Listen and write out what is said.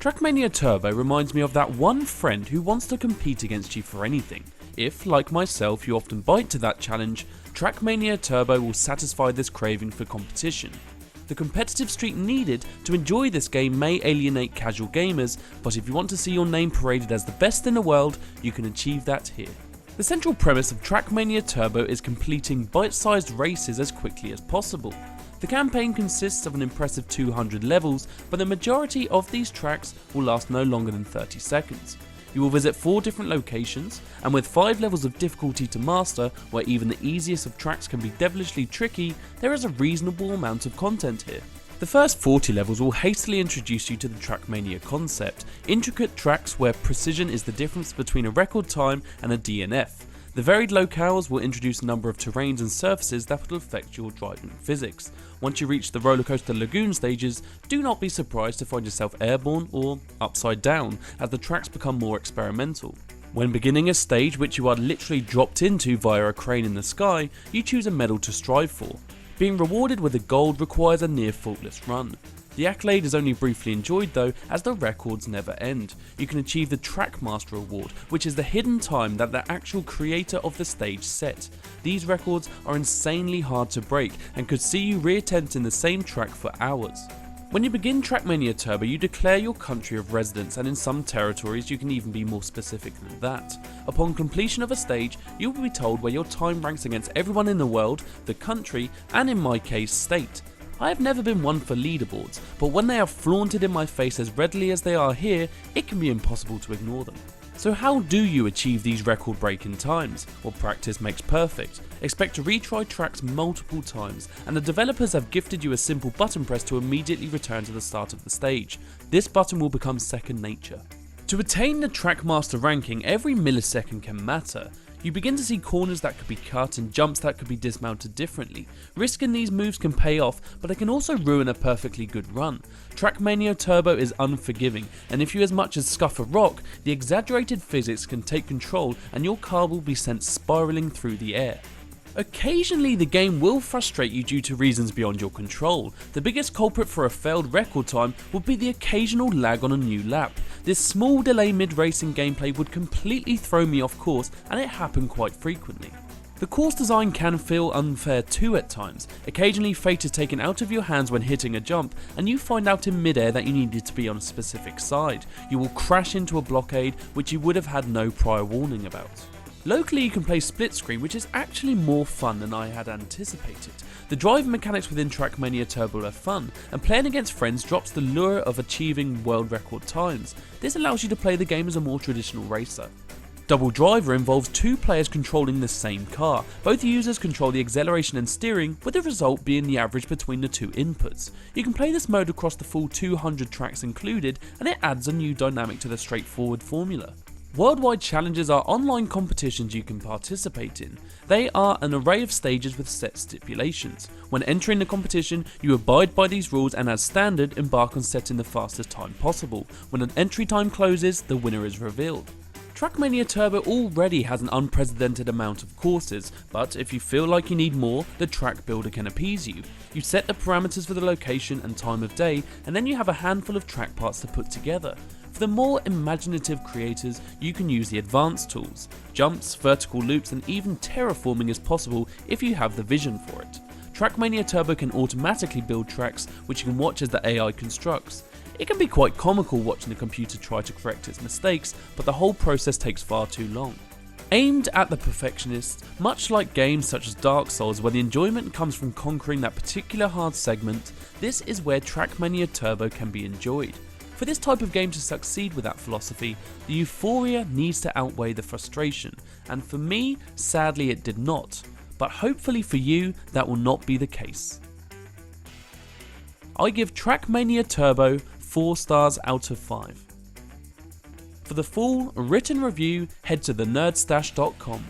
Trackmania Turbo reminds me of that one friend who wants to compete against you for anything. If, like myself, you often bite to that challenge, Trackmania Turbo will satisfy this craving for competition. The competitive streak needed to enjoy this game may alienate casual gamers, but if you want to see your name paraded as the best in the world, you can achieve that here. The central premise of Trackmania Turbo is completing bite-sized races as quickly as possible. The campaign consists of an impressive 200 levels, but the majority of these tracks will last no longer than 30 seconds. You will visit 4 different locations, and with 5 levels of difficulty to master, where even the easiest of tracks can be devilishly tricky, there is a reasonable amount of content here. The first 40 levels will hastily introduce you to the Trackmania concept, intricate tracks where precision is the difference between a record time and a DNF. The varied locales will introduce a number of terrains and surfaces that will affect your driving physics. Once you reach the rollercoaster lagoon stages, do not be surprised to find yourself airborne or upside down as the tracks become more experimental. When beginning a stage which you are literally dropped into via a crane in the sky, you choose a medal to strive for. Being rewarded with a gold requires a near faultless run. The accolade is only briefly enjoyed though, as the records never end. You can achieve the Trackmaster award, which is the hidden time that the actual creator of the stage set. These records are insanely hard to break and could see you reattempt in the same track for hours. When you begin Trackmania Turbo, you declare your country of residence, and in some territories you can even be more specific than that. Upon completion of a stage, you will be told where your time ranks against everyone in the world, the country, and in my case, state. I have never been one for leaderboards, but when they are flaunted in my face as readily as they are here, it can be impossible to ignore them. So how do you achieve these record-breaking times? Well, practice makes perfect. Expect to retry tracks multiple times, and the developers have gifted you a simple button press to immediately return to the start of the stage. This button will become second nature. To attain the Trackmaster ranking, every millisecond can matter. You begin to see corners that could be cut and jumps that could be dismounted differently. Risk in these moves can pay off, but they can also ruin a perfectly good run. Trackmania Turbo is unforgiving, and if you as much as scuff a rock, the exaggerated physics can take control and your car will be sent spiraling through the air. Occasionally the game will frustrate you due to reasons beyond your control. The biggest culprit for a failed record time would be the occasional lag on a new lap. This small delay mid-racing gameplay would completely throw me off course, and it happened quite frequently. The course design can feel unfair too at times. Occasionally fate is taken out of your hands when hitting a jump, and you find out in midair that you needed to be on a specific side. You will crash into a blockade which you would have had no prior warning about. Locally you can play split screen, which is actually more fun than I had anticipated. The driving mechanics within Trackmania Turbo are fun, and playing against friends drops the lure of achieving world record times. This allows you to play the game as a more traditional racer. Double Driver involves 2 players controlling the same car. Both users control the acceleration and steering, with the result being the average between the 2 inputs. You can play this mode across the full 200 tracks included, and it adds a new dynamic to the straightforward formula. Worldwide challenges are online competitions you can participate in. They are an array of stages with set stipulations. When entering the competition, you abide by these rules and as standard, embark on setting the fastest time possible. When an entry time closes, the winner is revealed. Trackmania Turbo already has an unprecedented amount of courses, but if you feel like you need more, the track builder can appease you. You set the parameters for the location and time of day, and then you have a handful of track parts to put together. For the more imaginative creators, you can use the advanced tools. Jumps, vertical loops, and even terraforming is possible if you have the vision for it. Trackmania Turbo can automatically build tracks, which you can watch as the AI constructs. It can be quite comical watching the computer try to correct its mistakes, but the whole process takes far too long. Aimed at the perfectionists, much like games such as Dark Souls where the enjoyment comes from conquering that particular hard segment, this is where Trackmania Turbo can be enjoyed. For this type of game to succeed with that philosophy, the euphoria needs to outweigh the frustration, and for me, sadly it did not, but hopefully for you that will not be the case. I give Trackmania Turbo 4 stars out of 5. For the full written review, head to thenerdstash.com.